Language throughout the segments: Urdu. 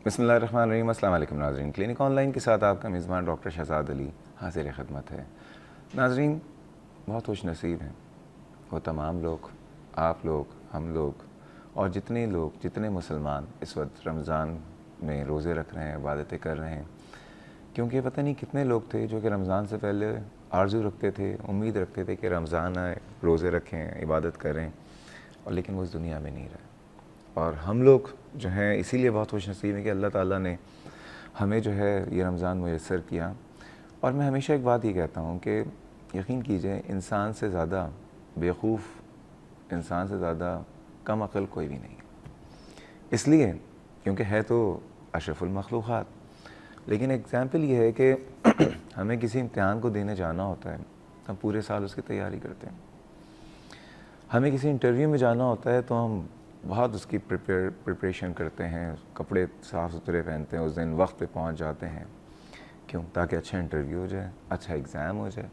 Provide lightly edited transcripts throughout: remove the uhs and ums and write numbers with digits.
بسم اللہ الرحمن الرحیم۔ السلام علیکم ناظرین، کلینک آن لائن کے ساتھ آپ کا میزبان ڈاکٹر شہزاد علی حاضر خدمت ہے۔ ناظرین، بہت خوش نصیب ہیں وہ تمام لوگ، آپ لوگ، ہم لوگ اور جتنے مسلمان اس وقت رمضان میں روزے رکھ رہے ہیں، عبادتیں کر رہے ہیں، کیونکہ پتہ نہیں کتنے لوگ تھے جو کہ رمضان سے پہلے آرزو رکھتے تھے، امید رکھتے تھے کہ رمضان آئے، روزے رکھیں، عبادت کریں، اور لیکن وہ اس دنیا میں نہیں رہے۔ اور ہم لوگ جو ہیں اسی لیے بہت خوش نصیب ہیں کہ اللہ تعالیٰ نے ہمیں جو ہے یہ رمضان میسر کیا۔ اور میں ہمیشہ ایک بات یہ کہتا ہوں کہ یقین کیجئے انسان سے زیادہ بیوقوف، انسان سے زیادہ کم عقل کوئی بھی نہیں ہے، اس لیے کیونکہ ہے تو اشرف المخلوقات۔ لیکن ایگزامپل یہ ہے کہ ہمیں کسی امتحان کو دینے جانا ہوتا ہے، ہم پورے سال اس کی تیاری کرتے ہیں۔ ہمیں کسی انٹرویو میں جانا ہوتا ہے تو ہم بہت اس کی پریپریشن کرتے ہیں، کپڑے صاف ستھرے پہنتے ہیں، اس دن وقت پہ پہنچ جاتے ہیں، کیوں؟ تاکہ اچھا انٹرویو ہو جائے، اچھا ایگزام ہو جائے۔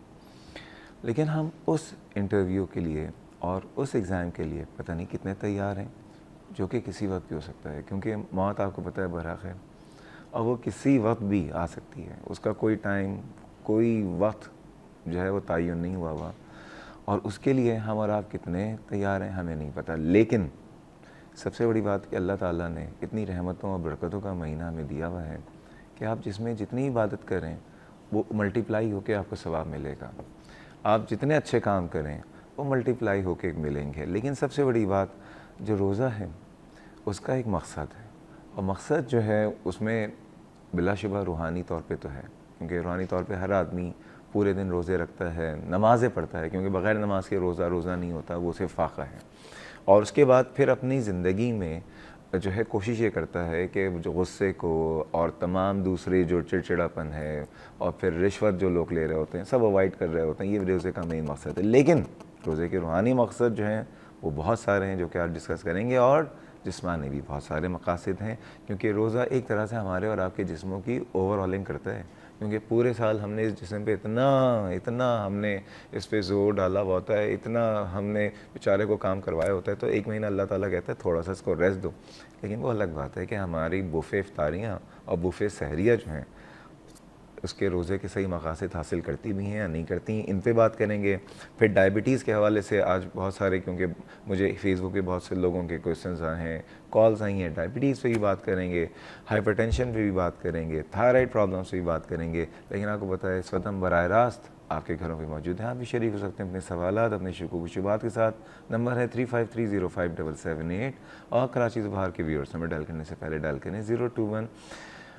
لیکن ہم اس انٹرویو کے لیے اور اس ایگزام کے لیے پتہ نہیں کتنے تیار ہیں، جو کہ کسی وقت بھی ہو سکتا ہے، کیونکہ موت آپ کو پتہ ہے برحق ہے، اور وہ کسی وقت بھی آ سکتی ہے، اس کا کوئی ٹائم، کوئی وقت جو ہے وہ تعین نہیں ہوا اور اس کے لیے ہم اور آپ کتنے تیار ہیں ہمیں نہیں پتہ۔ لیکن سب سے بڑی بات کہ اللہ تعالیٰ نے اتنی رحمتوں اور برکتوں کا مہینہ ہمیں دیا ہوا ہے کہ آپ جس میں جتنی عبادت کریں وہ ملٹیپلائی ہو کے آپ کو ثواب ملے گا، آپ جتنے اچھے کام کریں وہ ملٹیپلائی ہو کے ملیں گے۔ لیکن سب سے بڑی بات جو روزہ ہے اس کا ایک مقصد ہے، اور مقصد جو ہے اس میں بلا شبہ روحانی طور پہ تو ہے، کیونکہ روحانی طور پہ ہر آدمی پورے دن روزے رکھتا ہے، نمازیں پڑھتا ہے، کیونکہ بغیر نماز کے روزہ نہیں ہوتا، وہ صرف فاقہ ہے۔ اور اس کے بعد پھر اپنی زندگی میں جو ہے کوشش یہ کرتا ہے کہ جو غصے کو اور تمام دوسری جو چڑچڑاپن ہے اور پھر رشوت جو لوگ لے رہے ہوتے ہیں سب اوائڈ کر رہے ہوتے ہیں، یہ روزے کا مین مقصد ہے۔ لیکن روزے کے روحانی مقصد جو ہیں وہ بہت سارے ہیں جو کہ آج ڈسکس کریں گے، اور جسمانی بھی بہت سارے مقاصد ہیں، کیونکہ روزہ ایک طرح سے ہمارے اور آپ کے جسموں کی اوور ہالنگ کرتا ہے، کیونکہ پورے سال ہم نے اس جسم پہ اتنا ہم نے اس پہ زور ڈالا ہوا ہوتا ہے، اتنا ہم نے بیچارے کو کام کروایا ہوتا ہے، تو ایک مہینہ اللہ تعالیٰ کہتا ہے تھوڑا سا اس کو ریسٹ دو۔ لیکن وہ الگ بات ہے کہ ہماری بوفے افطاریاں اور بوفے سحریہ جو ہیں اس کے روزے کے صحیح مقاصد حاصل کرتی بھی ہیں یا نہیں کرتی، ان پہ بات کریں گے۔ پھر ڈائبٹیز کے حوالے سے آج بہت سارے، کیونکہ مجھے فیس بک پہ بہت سے لوگوں کے کوئسچنز آئے ہیں، کالز آئی ہیں، ڈائبٹیز پہ بھی بات کریں گے، ہائپر ٹینشن پہ بھی بات کریں گے، تھائرائڈ پرابلمس پہ بھی بات کریں گے۔ لیکن آپ کو پتہ ہے اس وقت ہم براہ راست آپ کے گھروں پہ موجود ہیں، آپ بھی شریک ہو سکتے ہیں اپنے سوالات، اپنے شکوک و شبہات کے ساتھ۔ نمبر ہے 35305778، اور کراچی سے باہر کے ویورز ہمیں ڈائل کرنے سے پہلے ڈائل کریں 021۔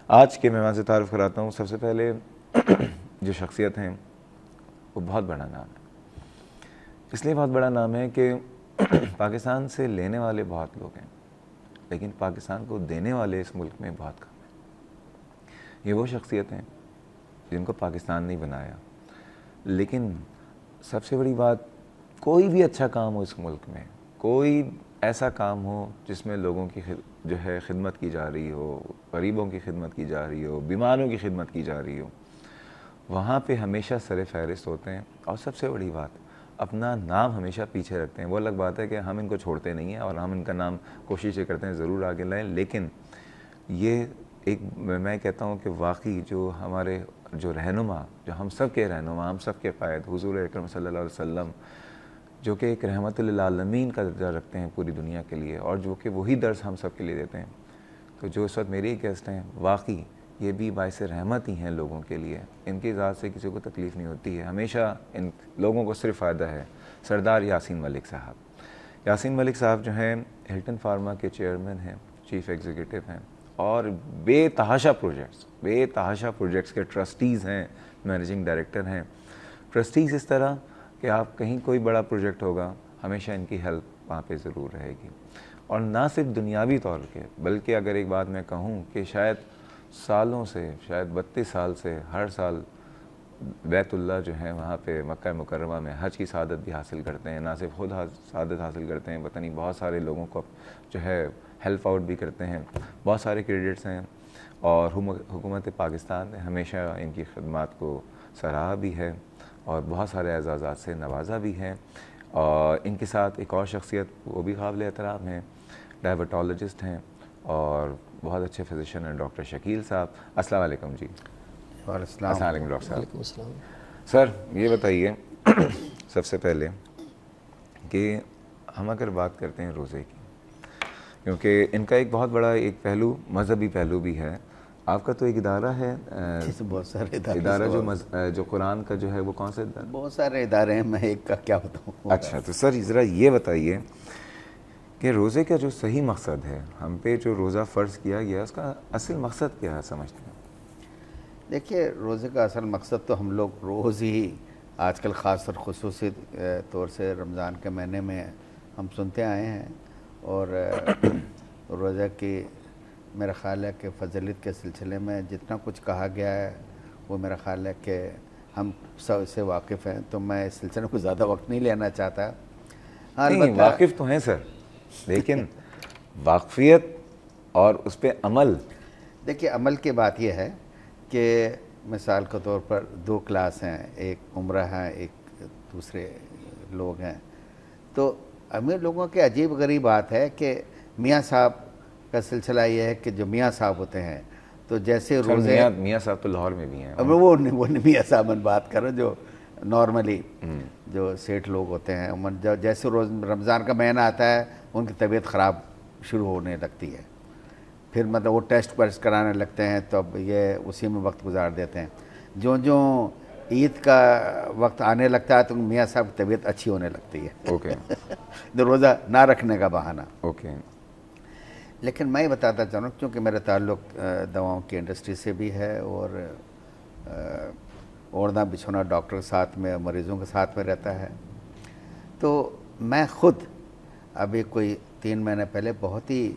آج کے مہمان سے تعارف کراتا ہوں۔ سب سے پہلے جو شخصیت ہیں وہ بہت بڑا نام ہے، اس لیے بہت بڑا نام ہے کہ پاکستان سے لینے والے بہت لوگ ہیں، لیکن پاکستان کو دینے والے اس ملک میں بہت کم ہیں۔ یہ وہ شخصیت ہیں جن کو پاکستان نہیں بنایا، لیکن سب سے بڑی بات کوئی بھی اچھا کام ہو اس ملک میں، کوئی ایسا کام ہو جس میں لوگوں کی جو ہے خدمت کی جا رہی ہو، غریبوں کی خدمت کی جا رہی ہو، بیماروں کی خدمت کی جا رہی ہو، وہاں پہ ہمیشہ سر فہرست ہوتے ہیں۔ اور سب سے بڑی بات اپنا نام ہمیشہ پیچھے رکھتے ہیں۔ وہ الگ بات ہے کہ ہم ان کو چھوڑتے نہیں ہیں اور ہم ان کا نام کوشش یہ کرتے ہیں ضرور آگے لائیں، لیکن یہ ایک میں کہتا ہوں کہ واقعی جو ہمارے جو رہنما، جو ہم سب کے رہنما، ہم سب کے قائد حضور اکرم صلی اللہ علیہ وسلم، جو کہ ایک رحمت للعالمین کا درجہ رکھتے ہیں پوری دنیا کے لیے، اور جو کہ وہی درس ہم سب کے لیے دیتے ہیں، تو جو اس وقت میری گیسٹ ہیں واقعی یہ بھی باعث رحمت ہی ہیں لوگوں کے لیے، ان کی ذات سے کسی کو تکلیف نہیں ہوتی ہے، ہمیشہ ان لوگوں کو صرف فائدہ ہے۔ سردار یاسین ملک صاحب، یاسین ملک صاحب جو ہیں ہلٹن فارما کے چیئرمین ہیں، چیف ایگزیکٹو ہیں، اور بے تحاشا پروجیکٹس کے ٹرسٹیز ہیں، مینیجنگ ڈائریکٹر ہیں۔ ٹرسٹیز اس طرح کہ آپ کہیں کوئی بڑا پروجیکٹ ہوگا ہمیشہ ان کی ہیلپ وہاں پہ ضرور رہے گی، اور نہ صرف دنیاوی طور کے، بلکہ اگر ایک بات میں کہوں کہ شاید سالوں سے، شاید 32 سال سے ہر سال بیت اللہ جو ہے وہاں پہ مکہ مکرمہ میں حج کی سعادت بھی حاصل کرتے ہیں، نہ صرف خود سعادت حاصل کرتے ہیں، پتہ نہیں بہت سارے لوگوں کو جو ہے ہیلپ آؤٹ بھی کرتے ہیں، بہت سارے کریڈٹس ہیں، اور حکومت پاکستان نے ہمیشہ ان کی خدمات کو سراہا بھی ہے اور بہت سارے اعزازات سے نوازا بھی ہے۔ اور ان کے ساتھ ایک اور شخصیت وہ بھی قابل احترام ہیں، ڈائبٹالوجسٹ ہیں، اور بہت اچھے فزیشین ہیں ڈاکٹر شکیل صاحب. السلام علیکم جی. السلام علیکم ڈاکٹر صاحب. وعلیکم السلام. سر یہ بتائیے سب سے پہلے کہ ہم اگر بات کرتے ہیں روزے کی، کیونکہ ان کا ایک بہت بڑا ایک پہلو مذہبی پہلو بھی ہے. آپ کا تو ایک ادارہ ہے، بہت سارے ادارہ جو قرآن کا جو ہے وہ کون سا ادارہ؟ بہت سارے ادارے ہیں، میں ایک کا کیا بتاؤں. اچھا تو سر ذرا یہ بتائیے کہ روزے کا جو صحیح مقصد ہے، ہم پہ جو روزہ فرض کیا گیا اس کا اصل مقصد کیا ہے سمجھتے ہیں؟ دیکھیے روزے کا اصل مقصد تو ہم لوگ روز ہی آج کل خاص اور خصوصی طور سے رمضان کے مہینے میں ہم سنتے آئے ہیں. اور روزہ کی میرا خیال ہے کہ فضیلت کے سلسلے میں جتنا کچھ کہا گیا ہے وہ میرا خیال ہے کہ ہم سب سے واقف ہیں، تو میں اس سلسلے کو زیادہ وقت نہیں لینا چاہتا. نہیں واقف تو ہیں سر، لیکن واقفیت اور اس پہ عمل. دیکھیے عمل کی بات یہ ہے کہ مثال کے طور پر 2 کلاس ہیں، ایک عمرہ ہے ایک دوسرے لوگ ہیں. تو امیر لوگوں کے عجیب غریب بات ہے کہ میاں صاحب کا سلسلہ یہ ہے کہ جو میاں صاحب ہوتے ہیں تو جیسے روزے میاں صاحب تو لاہور میں بھی ہیں. وہ میاں صاحب میں بات کر رہا ہوں جو نارملی جو سیٹھ لوگ ہوتے ہیں، جیسے روز رمضان کا مہینہ آتا ہے ان کی طبیعت خراب شروع ہونے لگتی ہے، پھر مطلب وہ ٹیسٹ ویسٹ کرانے لگتے ہیں، تو اب یہ اسی میں وقت گزار دیتے ہیں. جو عید کا وقت آنے لگتا ہے تو میاں صاحب کی طبیعت اچھی ہونے لگتی ہے. اوکے. تو روزہ نہ رکھنے کا بہانہ. اوکے. لیکن میں یہ بتاتا چاہوں کیونکہ میرا تعلق دواؤں کی انڈسٹری سے بھی ہے اور اوڑھنا بچھونا ڈاکٹر کے ساتھ میں مریضوں کے ساتھ میں رہتا ہے. تو میں خود ابھی کوئی 3 مہینے پہلے بہت ہی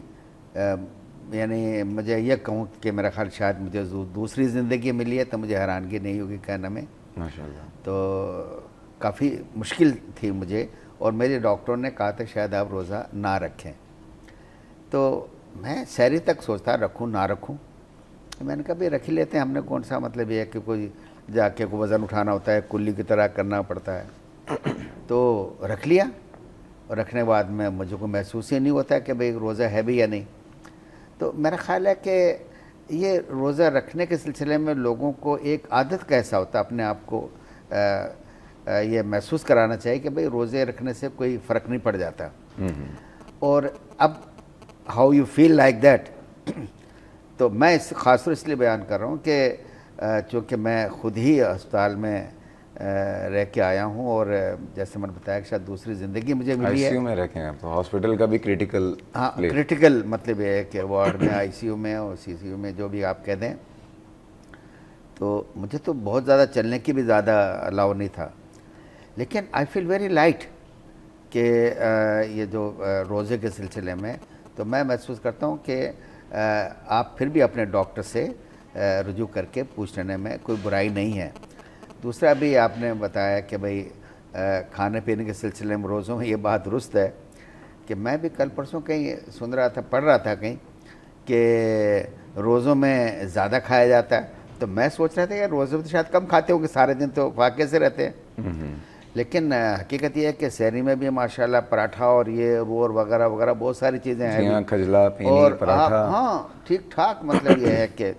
یعنی مجھے یہ کہوں کہ میرا خیال شاید مجھے دوسری زندگی ملی ہے تو مجھے حیرانگی نہیں ہوگی کہنے میں. ماشاءاللہ. تو کافی مشکل تھی مجھے اور میرے ڈاکٹروں نے کہا تھا شاید آپ روزہ نہ رکھیں. تو میں سحری تک سوچتا رکھوں نہ رکھوں. میں نے کہا بھائی رکھ ہی لیتے ہیں، ہم نے کون سا مطلب یہ ہے کہ کوئی جا کے کوئی وزن اٹھانا ہوتا ہے، کلی کی طرح کرنا پڑتا ہے. تو رکھ لیا اور رکھنے کے بعد میں مجھے کو محسوس ہی نہیں ہوتا ہے کہ بھئی روزہ ہے بھی یا نہیں. تو میرا خیال ہے کہ یہ روزہ رکھنے کے سلسلے میں لوگوں کو ایک عادت کا ایسا ہوتا ہے، اپنے آپ کو یہ محسوس کرانا چاہیے کہ بھئی روزے رکھنے سے کوئی فرق نہیں پڑ جاتا. اور اب how you feel like that. تو میں خاص طور اس لیے بیان کر رہا ہوں کہ چونکہ میں خود ہی اسپتال میں رہ کے آیا ہوں اور جیسے میں نے بتایا کہ شاید دوسری زندگی مجھے ملی ہے. آئی سی یو میں رکھیں آپ تو ہاسپٹل کا بھی کریٹیکل. ہاں کریٹیکل مطلب یہ ہے کہ وارڈ میں آئی سی یو میں اور سی سی یو میں جو بھی آپ کہہ دیں. تو مجھے تو بہت زیادہ چلنے کی بھی زیادہ الاؤ نہیں تھا، لیکن آئی فیل ویری لائٹ کہ یہ جو روزے کے سلسلے میں تو میں محسوس کرتا ہوں کہ آپ پھر بھی اپنے ڈاکٹر سے رجوع کر کے پوچھ لینے میں کوئی برائی نہیں ہے. دوسرا بھی آپ نے بتایا کہ بھئی کھانے پینے کے سلسلے میں روزوں میں یہ بات درست ہے کہ میں بھی کل پرسوں کہیں سن رہا تھا، پڑھ رہا تھا کہیں کہ روزوں میں زیادہ کھایا جاتا ہے. تو میں سوچ رہا تھا کہ روزوں میں تو شاید کم کھاتے ہوں کہ سارے دن تو فاقے سے رہتے ہیں. لیکن حقیقت یہ ہے کہ سحری میں بھی ماشاءاللہ پراٹھا اور یہ اور وغیرہ وغیرہ بہت ساری چیزیں ہیں، کھجلا اور پراٹھا. ہاں ٹھیک ٹھاک. مطلب یہ ہے کہ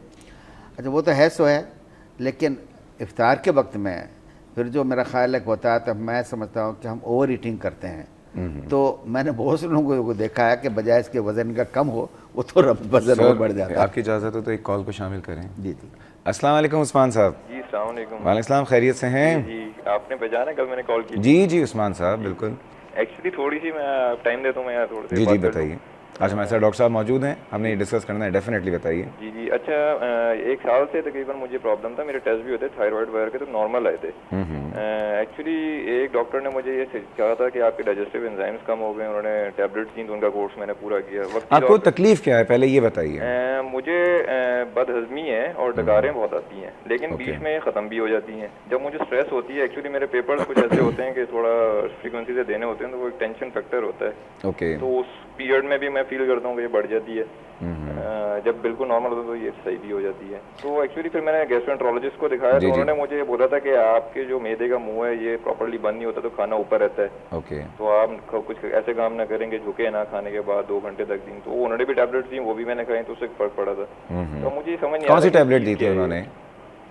اچھا وہ تو ہے سو ہے، لیکن افطار کے وقت میں پھر جو میرا خیال ہے کہ ہوتا ہے تو میں سمجھتا ہوں کہ ہم اوور ایٹنگ کرتے ہیں. تو میں نے بہت سے لوگوں کو دیکھا ہے کہ بجائے اس کے وزن کا کم ہو وہ تو وزن اور بڑھ جاتا ہے. آپ کی اجازت ہو تو ایک کال کو شامل کریں. جی جی. السلام علیکم عثمان صاحب. جی السلام علیکم. وعلیکم السلام، خیریت سے ہیں؟ جی آپ نے پہچانا کل میں نے کال کی. جی جی عثمان صاحب بالکل. ایکچولی تھوڑی سی میں ٹائم دیتا ہوں میں تھوڑی سی. جی جی بتائیے. آج ہمارے ساتھ ڈاکٹر صاحب موجود ہیں، ہم نے یہ ڈسکس کرنا ہے، ڈیفینیٹلی بتائیے. جی جی. اچھا 1 سال سے تقریباً مجھے پرابلم تھا، میرے ٹیسٹ بھی ہوتے تھائرائڈ وغیرہ کے تو نارمل آئے تھے. ایکچولی ایک ڈاکٹر نے مجھے یہ کہا تھا کہ آپ کے ڈائجسٹیو انزائمس کم ہو گئے، انہوں نے ٹیبلٹس دی تو ان کا کورس میں نے پورا کیا. آپ کو تکلیف کیا ہے پہلے یہ بتائیے. مجھے بد ہضمی ہے اور ڈکاریں بہت آتی ہیں، لیکن بیچ میں ختم بھی ہو جاتی ہیں. جب مجھے اسٹریس ہوتی ہے ایکچولی میرے پیپرز کچھ ایسے ہوتے ہیں کہ تھوڑا فریکوینسی سے دینے ہوتے ہیں تو وہ ایک ٹینشن فیکٹر ہوتا ہے. اوکے. تو اس پیریڈ میں بھی میں فیل کرتا ہوں کہ یہ بڑھ جاتی ہے. جب بالکل نارمل ہوتا ہے تو یہ صحیح بھی ہو جاتی ہے. تو ایکچولی پھر میں نے گیسٹرونٹرولوجسٹ کو دکھایا تو انہوں نے مجھے یہ بولا تھا کہ آپ کے جو معدے کا منہ ہے یہ پراپرلی بند نہیں ہوتا تو کھانا اوپر رہتا ہے, اوکے, تو آپ کچھ ایسے کام نہ کریں گے جھکے نہ کھانے کے بعد 2 گھنٹے تک دن. تو انہوں نے بھی ٹیبلٹ دی, وہ بھی میں نے کھائی تو اس سے فرق پڑا تھا. تو مجھے سمجھ نہیں آیا کون سی ٹیبلٹ دی تھی انہوں نے؟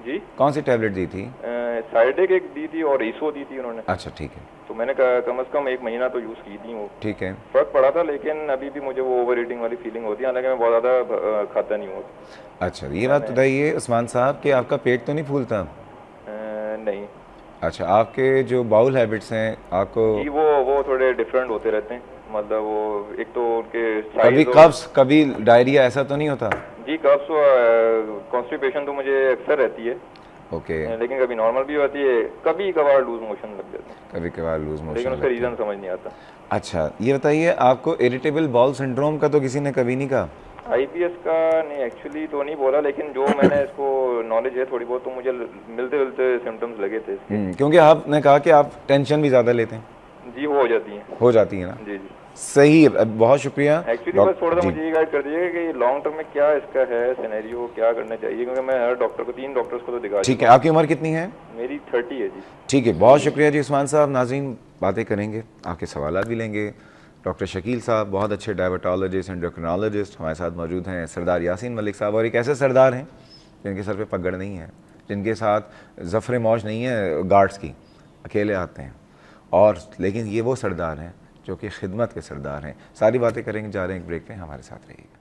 جی کون سی ٹیبلٹ دی تھی؟ سائڈیک ایک دی تھی اور ایسو دی تھی انہوں نے. اچھا ٹھیک ہے, تو میں نے کم از کم 1 مہینہ تو یوز کی تھی, وہ ٹھیک ہے, فرق پڑا تھا, لیکن ابھی بھی مجھے وہ اوور ایٹنگ والی فیلنگ ہوتی ہے, حالانکہ میں بہت زیادہ کھاتا نہیں ہوں. اچھا یہ بات بتائیے عثمان صاحب کہ آپ کا پیٹ تو نہیں پھولتا؟ نہیں. اچھا آپ کے جو باؤل ہیبٹس ہیں آپ کو جی وہ تھوڑے ڈفرینٹ ہوتے رہتے ہیں, مطلب وہ ایک تو ان کے کبھی قبض کبھی ڈائریا ایسا تو نہیں ہوتا؟ جی قبض کانسٹیپیشن تو مجھے اکثر رہتی ہے, اوکے, لیکن کبھی نارمل بھی ہوتی ہے, کبھی کبھار لوز موشن لگ جاتے ہیں, کبھی کبھار لوز موشن, لیکن اس کا ریزن سمجھ نہیں آتا. اچھا یہ بتائیے آپ کو اریٹیبل باؤل سنڈروم کا تو کسی نے کبھی نہیں کہا؟ آئی بی ایس کا نہیں ایکچولی تو نہیں بولا, لیکن جو میں نے اس کو نالج ہے تھوڑی بہت, تو مجھے ملتے ملتے سمٹمس لگے تھے اس کے. کیونکہ آپ نے کہا کہ آپ ٹینشن بھی زیادہ لیتے ہیں. جی وہ ہو جاتی ہیں, ہو جاتی ہے نا. جی جی صحیح, بہت شکریہ. ایکچولی بس تھوڑا سا مجھے یہ گائڈ کر دیجیے گا کہ لانگ ٹرم میں کیا اس کا ہے سینیریو, کیا کرنا چاہیے, کیونکہ میں ہر ڈاکٹر کو 3 ڈاکٹرس کو تو دکھا. ٹھیک ہے, آپ کی عمر کتنی ہے؟ میری 30 ہے جی. ٹھیک ہے, بہت شکریہ جی عثمان صاحب. ناظرین باتیں کریں گے, آپ کے سوالات بھی لیں گے. ڈاکٹر شکیل صاحب بہت اچھے ڈائبٹالوجسٹ انڈوکرینالوجسٹ ہمارے ساتھ موجود ہیں. سردار یاسین ملک صاحب, اور ایک ایسے سردار ہیں جن کے سر پہ پگڑ نہیں ہے, جن کے ساتھ ظفر موج نہیں ہے گارڈز کی, اکیلے آتے ہیں, اور لیکن یہ وہ سردار ہیں جو کہ خدمت کے سردار ہیں. ساری باتیں کریں گے, جا رہے ہیں ایک بریک پہ, ہمارے ساتھ رہیے گا.